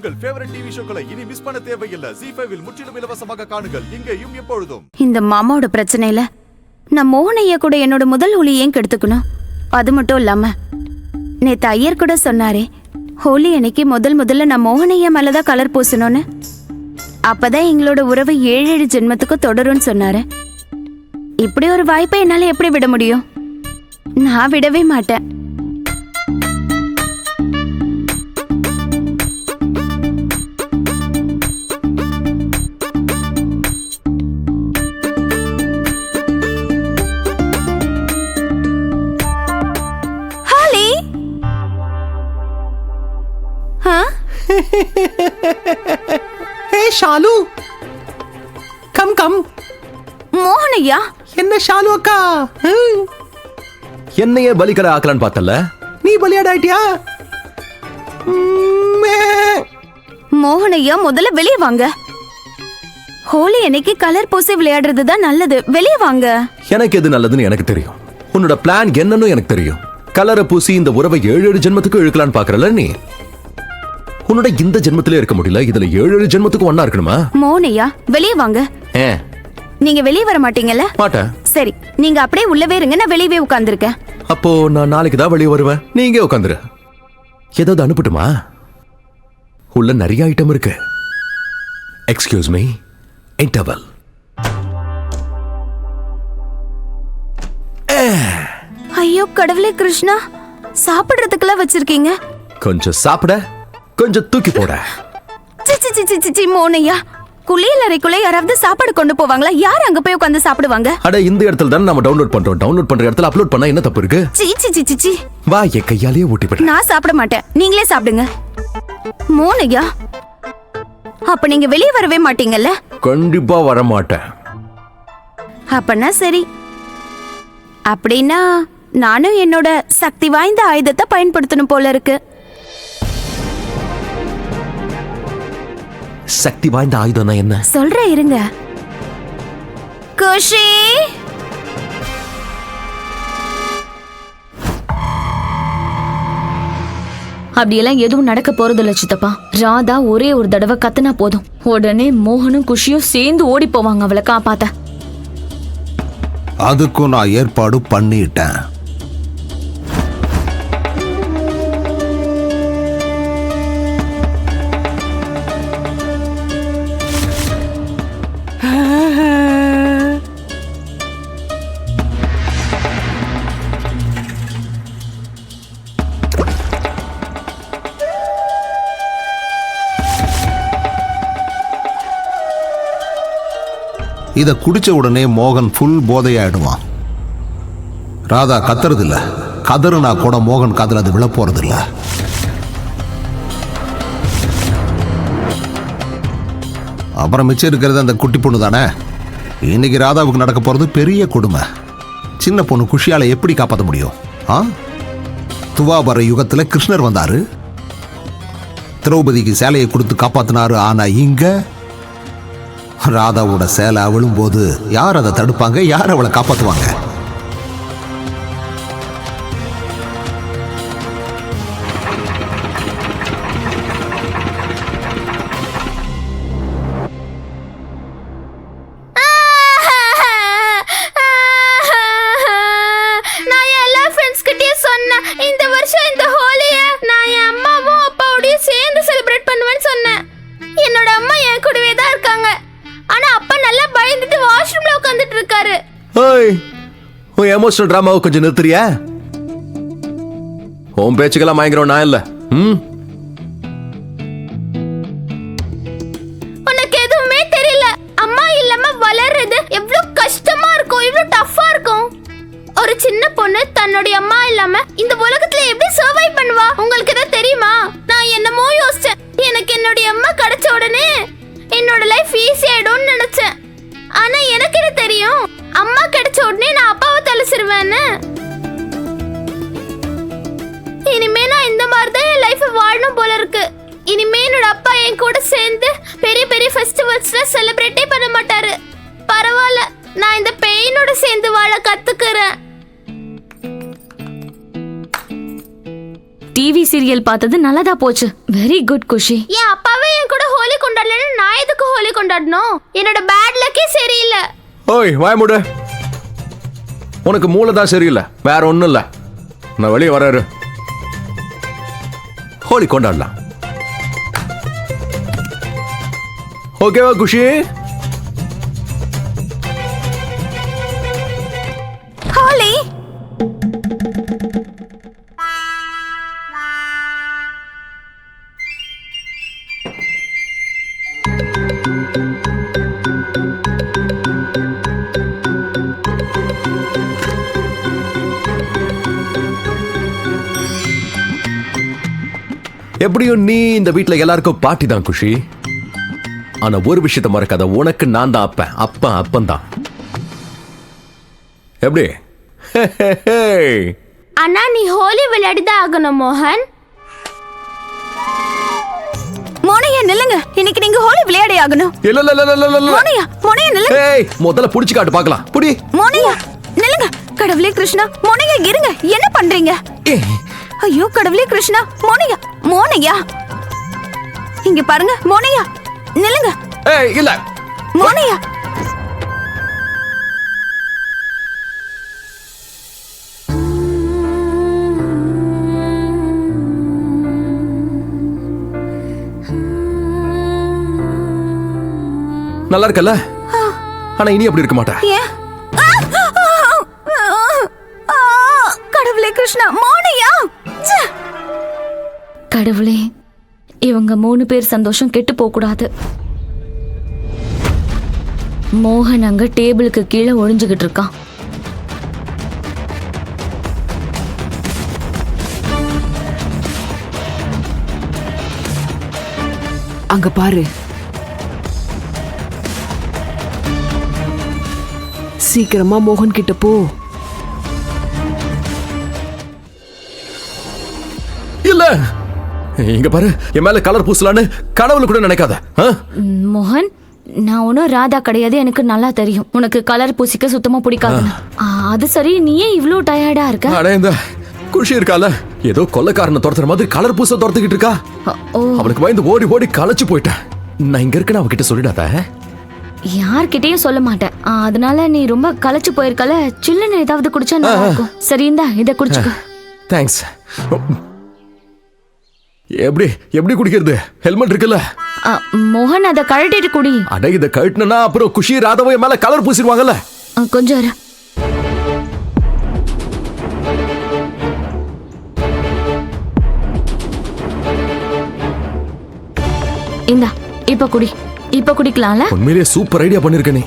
உங்கள் favourite TV ஷோக்களை இனி miss பண்ண தேவையில்லை. Zee5 இல் முற்றிலும் இலவசமாக காணுங்கள். இங்கேயும் எப்பொழுதும். இந்த மாமாவோட பிரச்சனையில நான் மோகனையா கூட என்னோட முதல் ஹோலி ஏன் கெடுத்துக்கணும்? அது மட்டும் இல்லாம நேத்து ஐயர் கூட சொன்னாரே, ஹோலி அன்னைக்கு முதல்ல நான் மோகனையா மேலதான் கலர் பூசணும்னு. அப்பதான் எங்களோட உறவு 7 ஜென்மத்துக்கு தொடரும்னு சொன்னாரு. இப்படி ஒரு வாய்ப்பை என்னால எப்படி விட முடியும்? நான் விடவே மாட்டேன். Hey Shalu, come come. மோகனையா, என்ன ஷாலு அக்கா, என்னையே பலிக்கடை ஆக்கலான்னு பார்த்தல, நீ பலியாடாயிட்டியா? மோகனையா முதல்ல வெளியே வாங்க. ஹோலி அன்னைக்கு கலர் பூசி விளையாடுறது தான் நல்லது. வெளியே வாங்க. எனக்கு எது நல்லதுன்னு எனக்கு தெரியும். உன்னோட பிளான் என்னன்னு எனக்கு தெரியும். கலரை பூசி இந்த உறவை 7 ஜென்மத்துக்கு இழுக்கலான்னு பாக்குறல நீ. உன்னோட இந்த ஜென்மத்திலே இருக்க முடியல, இதுல 7 ஜென்மத்துக்கு ஒண்ணா இருக்கணுமா? மோகனையா வெளியே வாங்க. நீங்க வெளியே வர மாட்டீங்கல்ல? மாட்டேன். சரி, நீங்க அப்படியே உள்ளவே இருங்க, நான் வெளியவே உட்கார்ந்திருக்கேன். அப்போ நான் நாளைக்கு தான் வெளியே வருவேன். நீங்க உட்காந்துரு. ஏதாவது அனுப்பட்டுமா? உள்ள நிறைய ஐட்டம் இருக்கு. Excuse me, interval. ஐயோ கடவுளே கிருஷ்ணா, சாப்பிடுறதுக்கெல்லாம் வச்சிருக்கீங்க. கொஞ்சம் சாப்பிட, கொஞ்சம் தூக்கி போட. மோகனையா, குளியல் அறைக்குள்ள யாராவது சாப்பாடு கொண்டு போவாங்களா? யார் அங்க போய் உட்கார்ந்து சாப்பிடுவாங்க? அட, இந்த இடத்துல தான் நம்ம டவுன்லோட் பண்றோம். டவுன்லோட் பண்ற இடத்துல அப்லோட் பண்ணா என்ன தப்பு இருக்கு? சீ, வா, என் கையாலேயே ஊட்டி போடு. நான் சாப்பிட மாட்டேன், நீங்களே சாப்பிடுங்க. மோகனையா, அப்ப நீங்க வெளியே வரவே மாட்டீங்கல்ல? கண்டிப்பா வர மாட்டேன். அப்பனா சரி. அப்படின்னா நானும் என்னோட சக்தி வாய்ந்த ஆயுதத்தை பயன்படுத்தணும் போல இருக்கு. சக்தி வாய்ந்த ஆயுதம்னா என்ன? சொல்றேன் இருங்க. குஷி, அப்படியெல்லாம் எதுவும் நடக்க போறது இல்ல சித்தப்பா. ராதா ஒரே ஒரு தடவை கத்துனா போதும், உடனே மோகனும் குஷியும் சேர்ந்து ஓடி போவாங்க அவளை காப்பாத்த. அதுக்கும் நான் ஏற்பாடு பண்ணிட்டேன். இத குடிச்ச உடனே மோகன் ஃபுல் போதையாயிடுவான். ராதா கத்துறது இல்ல, கதறுனா கூட மோகன் காதுல அது விழ போறது இல்ல. அப்புறம் மிச்சம் இருக்கிறது அந்த குட்டி பொண்ணு தானே. இன்னைக்கு ராதாவுக்கு நடக்க போறது பெரிய கொடுமை. சின்ன பொண்ணு குஷியால எப்படி காப்பாற்ற முடியும்? துவாபர யுகத்துல கிருஷ்ணர் வந்தாரு, திரௌபதிக்கு சேலையை கொடுத்து காப்பாத்தினாரு. ஆனா இங்க ராதாவோட சேலை அவிழும் போது யார் அதை தடுப்பாங்க? யார் அவளை காப்பாத்துவாங்க? நான் எல்லா ஃப்ரெண்ட்ஸ் கிட்டயும் சொன்னேன், இந்த வருஷம் இந்த ஹோலிய நான் என் அம்மாவும் அப்பாவோடய சேர்ந்து செலிப்ரேட் பண்ணுவேன்னு சொன்னேன். என்னோட அம்மா என் கூடவே தான் இருக்காங்க. ஆனா அப்பா நல்லா பயந்துட்டு வாஷ்ரூம்ல உட்கார்ந்துட்டு இருக்காரு. ஓய், உன் எமோஷனல் டிராமாவை கொஞ்சம் நிறுத்துறியா? உன் பேச்சுக்கெல்லாம் மயங்குறோம் நான் இல்ல. உனக்கு எதுவுமே தெரியல. அம்மா இல்லாம வளர்றது எவ்வளவு கஷ்டமா இருக்கும், எவ்வளவு டஃப்பா இருக்கும். ஒரு சின்ன பொண்ணு தன்னுடைய அம்மா இல்லாம இந்த உலகத்துல எப்படி சர்வைவ் பண்ணுவா? உங்களுக்கு எதாவது தெரியுமா? நான் என்னமோ யோசிச்சேன். எனக்கு என்னுடைய அம்மா கிடைச்ச உடனே என்னோட லைஃப் ஈஸி ஆயிடும்னு நினைச்சேன். ஆனா எனக்கு என்ன தெரியும், அம்மா கிடைச்ச உடனே நான் அப்பாவை தலசிருவேன்னு. இனிமே நான் இந்த மாதிரி தான் என் லைஃப் வாழணும் போல இருக்கு. இனிமே என்னோட அப்பா என் கூட சேர்ந்து பெரிய பெரிய ஃபெஸ்டிவல்ஸ்ல செலிப்ரேட்டே பண்ண மாட்டாரு. பரவாயில்ல, நான் இந்த பெயினோட சேர்ந்து வாழ கத்துக்கிறேன். டிவி சீரியல் பார்த்தது நல்லதா போச்சு. வெரி குட் குஷி. என் அப்பாவை நான் எதுக்கு ஹோலி கொண்டாடணும்? என்னோட பேட் லக்கே சரியில்லை. ஓய் வாய மூடு. உனக்கு மூளை தான் சரியில்லை, வேற ஒண்ணும் இல்ல. நான் வெளியே வராரு, ஹோலி கொண்டாடலாம். ஓகேவா குஷி? ஹோலி எப்படியும் நீ இந்த வீட்ல எல்லாருக்கும் பாட்டி தான் குஷி. ஆனா ஒரு விஷயத்த மறக்காத, உனக்கு நான் தான் அப்பன், அப்பன் அப்பன் தான். எப்படி? அண்ணா நீ ஹோலி விளையாடிதான் ஆகணும் மோகன். மோனையா நில்லுங்க, இன்னைக்கு நீங்க ஹோலி விளையாடி ஆகணும். இல்ல இல்ல இல்ல இல்ல இல்ல. மோனையா மோனையா நில்லுங்க. ஏய் முதல்ல புடிச்சு காட்டு பார்க்கலாம். புடி. மோனையா நில்லுங்க. கடவுளே கிருஷ்ணா, மோனையா இருங்க, என்ன பண்றீங்க? ஐயோ கடவுளே கிருஷ்ணா, மோனையா மோனையா இங்க பாருங்க. மோனையா நில்லுங்க. ஏய் இல்ல மோனையா நல்லா இருக்கல? ஆனா இனி அப்படி இருக்க மாட்டேன். ஏன்? கடவுளே கிருஷ்ணா, மோனையா கடவுளே, இவங்க 3 பேர் சந்தோஷம் கெட்டு போக கூடாது. மோகன் அங்க டேபிளுக்கு கீழே ஒளிஞ்சுகிட்டு இருக்கான். அங்க பாரு. சீக்கிரமா மோகன் கிட்ட போ. இல்ல இங்க பாரு, என் மேல கலர் பூசலான்னு கனவுல கூட நினைக்காத. மோகன், நான் ஒன்னும் ராதா கிடையாது, எனக்கு நல்லா தெரியும் உனக்கு கலர் பூசிக்க சுத்தமா பிடிக்காதுன்னு. அது சரி, நீ ஏன் இவ்ளோ டயர்டா இருக்க? அட இந்த குஷி இருக்கால, ஏதோ கொள்ளைக்காரனை துரத்துற மாதிரி கலர் பூச துரத்துக்கிட்டு இருக்கா. அவனுக்கு பயந்து ஓடி ஓடி களைச்சு போயிட்டேன். நான் இங்க இருக்கேன்னு அவகிட்ட சொல்லிடாத. யார்கிட்டயும் சொல்ல மாட்டேன். அதனால நீ ரொம்ப களைச்சு போயிருக்கல, சில்லுன்னு ஏதாவது குடிச்சா நல்லா இருக்கும். சரி இந்தா, இதை குடிச்சுக்க. தேங்க்ஸ். எப்படி எப்படி குடிக்கிறது? ஹெல்மெட் இருக்குல்ல? மோகன், அதை கழட்டிட்டு குடி. அட இதை கழட்டினா அப்புறம் குஷி ராதவ மேல கலர் பூசிடுவாங்கல்ல. கொஞ்சம் இரு. இந்தா, இப்ப குடி. இப்ப குடிக்கலாம்ல? உண்மையிலேயே சூப்பர் ஐடியா பண்ணிருக்க நீ.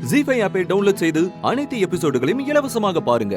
ஜீ5 ஆப்பை டவுன்லோட் செய்து அனைத்து எபிசோடுகளையும் இலவசமாக பாருங்க.